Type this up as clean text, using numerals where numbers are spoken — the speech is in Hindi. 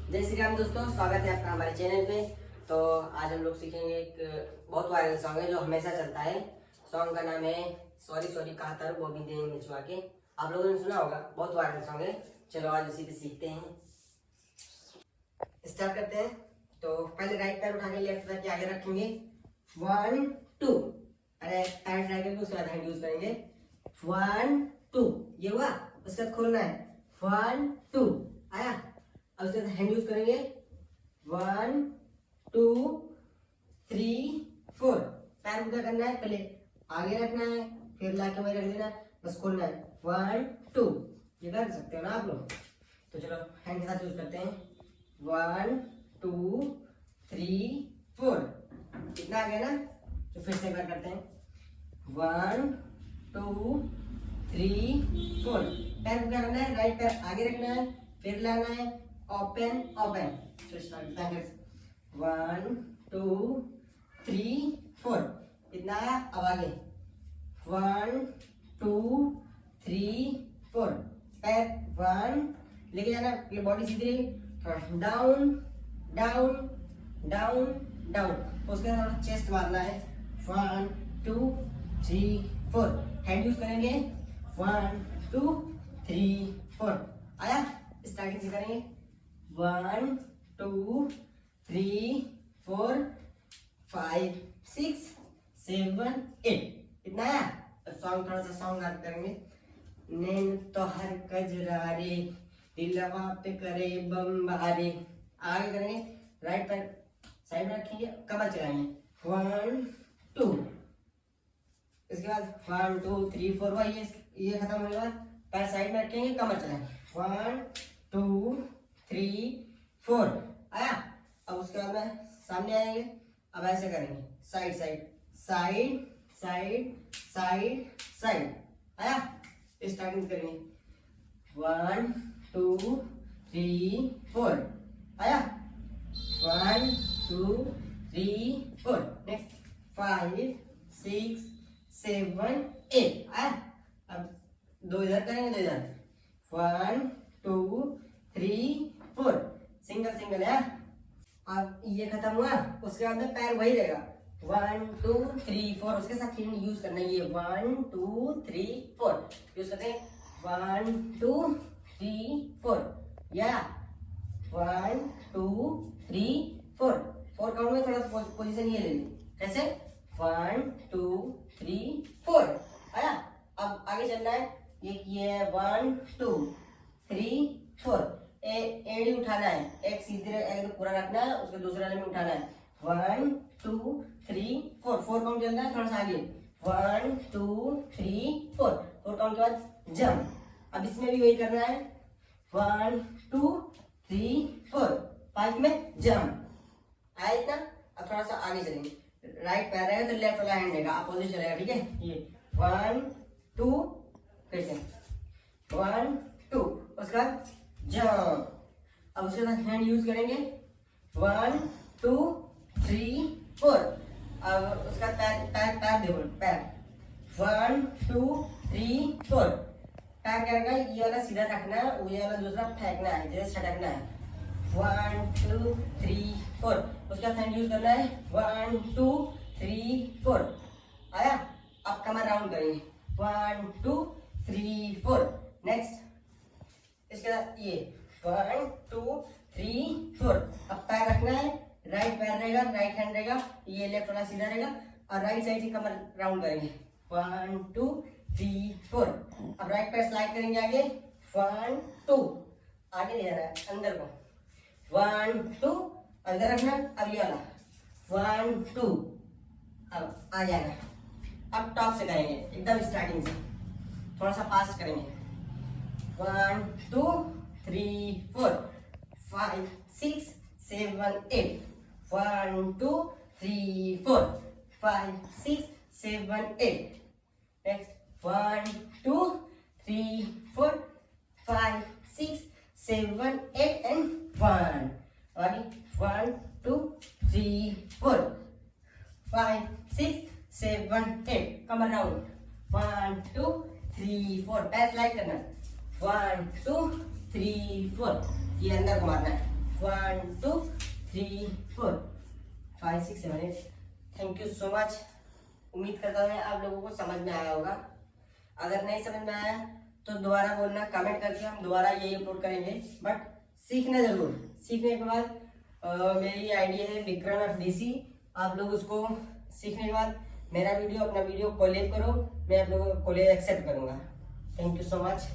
जय श्री राम दोस्तों, स्वागत है आपका हमारे चैनल पे। तो आज हम लोग सीखेंगे एक बहुत वायरल सॉन्ग है जो हमेशा चलता है। सॉन्ग का नाम है सॉरी सॉरी कहा था वो भी दे मिचवा के। आप लोगों ने सुना होगा, बहुत वायरल सॉन्ग है। चलो आज उसी पे सीखते हैं, स्टार्ट करते हैं। तो पहले राइट पैर उठा के लेफ्ट पैर के आगे रखेंगे, 1 2। अरे पैर उठा के उसके बाद हैंड यूज करेंगे, 1 2। ये हुआ, उसके बाद खोलना है, 1 2 आया। अब उसके बाद हैंड यूज करेंगे, 1 2 3 4। पैर को क्या करना है, पहले आगे रखना है, फिर लाके वही रख देना, बस खोलना है, 1 2। ये कर सकते हो ना आप लोग। तो चलो हैंड के साथ यूज करते हैं, 1 2 3 4। इतना आ गया ना। तो फिर से एक बार करते हैं, 1 2 3 4। पैर को क्या करना है, राइट पैर आगे रखना है, फिर लाना है, ओपन ओपन। फिर स्टार्ट, 1 2 3 4। इतना आया। अब आगे 1 2 3 4। पैर 1 लेके जाना, ये बॉडी सीधी रहेगी, थोड़ा डाउन डाउन डाउन डाउन। उसके बाद थोड़ा चेस्ट मारना है, 1 2 3 4। हैंड यूज करेंगे, 1 2 3 4। आया। स्टार्टिंग से करेंगे, 1 2 3 4 5 6 7 8। इतना आया। सॉन्ग थोड़ा सा सॉन्ग याद करेंगे, नैन तो हर कजरारे दिलवा पे करे बम्बारे। आगे करेंगे, राइट पैर साइड में रखेंगे, कमर चलाएंगे, 1 2। इसके बाद 1 2 3 4 हुआ। ये खत्म होने के बाद पैर साइड में रखेंगे, कमर चलाएंगे, 1 2 3 4। आया। अब उसके बाद में सामने आएंगे, अब ऐसे करेंगे, side side side side side side. आया। स्टार्टिंग करेंगे, 1 2 3 4। आया। 1 2 3 4। नेक्स्ट 5 6 7 8। आया। अब दो इधर करेंगे, दो इधर, 1 2 3 4। सिंगल सिंगल है। अब ये खत्म हुआ। उसके बाद में पैर वही रहेगा, 1 2 3 4। उसके साथ यूज करना है, ये 1 2 3 4 यूज करते हैं, 1 2 3 4। या 1 2 3 4। 4 काउंट में थोड़ा सा पोजीशन ये ले ली। कैसे, 1 2 3 4। आया। अब आगे चलना है, ये 1 2 3 4। एड़ी उठाना है, एक सीधे एक पूरा रखना है, उसके दूसरे वाले में उठाना है, 1 2 3 4। 4 काउंट चलना है, थोड़ा सा आगे, 1 2 3 4। 4 काउंट के बाद जंप। अब इसमें भी वही करना है, 1 2 3 4। 5 में जंप। आया इतना। अब थोड़ा सा आगे चलेंगे, राइट पैर रहेगा तो लेफ्ट वाला हैंड रहेगा, अपोजिट चलेगा, ठीक है। ये 1 2, फिर से 1 2। उसके बाद जंप। अब उसके बाद हैंड यूज करेंगे, 1 2 3 4। अब उसका पैर पैर पैर देखो, पैर 1 2 3 4। पैर क्या रहेगा, ये वाला सीधा रखना है, ये वाला दूसरा फेंकना है, जैसे छटकना है, 1 2 3 4। उसका हैंड यूज करना है, 1 2 3 4। आया। अब कमर राउंड करेंगे, 1 2 3 4। नेक्स्ट इसके बाद ये 1 2 3 4। अब पैर रखना है, राइट पैर रहेगा, राइट हैंड रहेगा, ये लेफ्ट वाला सीधा रहेगा, और राइट साइड से कमर राउंड करेंगे, 1 2 3 4। अब राइट पैर स्लाइड करेंगे आगे, 1 2। आगे ले जाना है अंदर को, 1 2। अंदर रखना। अब ये वाला 1 2। अब आ जाएगा। अब टॉप से करेंगे, एकदम स्टार्टिंग से, थोड़ा सा फास्ट करेंगे, 1 2 3 4 5 6 7 8। 1 2 3 4 5 6 7 8। Next 1 2 3 4 5 6 7 8 and 1। और 1 2 3 4 5 6 7 8। कमर राउंड, 1 2 3 4। पैर स्लाइड करना, 1 2 3 4। ये अंदर को मारना है, 1 2 3 4 5 6 7 8। Thank you so much. उम्मीद करता हूँ आप लोगों को समझ में आया होगा। अगर नहीं समझ में आया तो दोबारा बोलना, कमेंट करके हम दोबारा यही अपलोड करेंगे। बट सीखना जरूर। सीखने के बाद मेरी आईडी है विक्रम FDC। आप लोग उसको सीखने के बाद मेरा वीडियो, अपना वीडियो कोलैब करो, मैं आप लोगों को कोलैब एक्सेप्ट करूँगा। Thank you so much.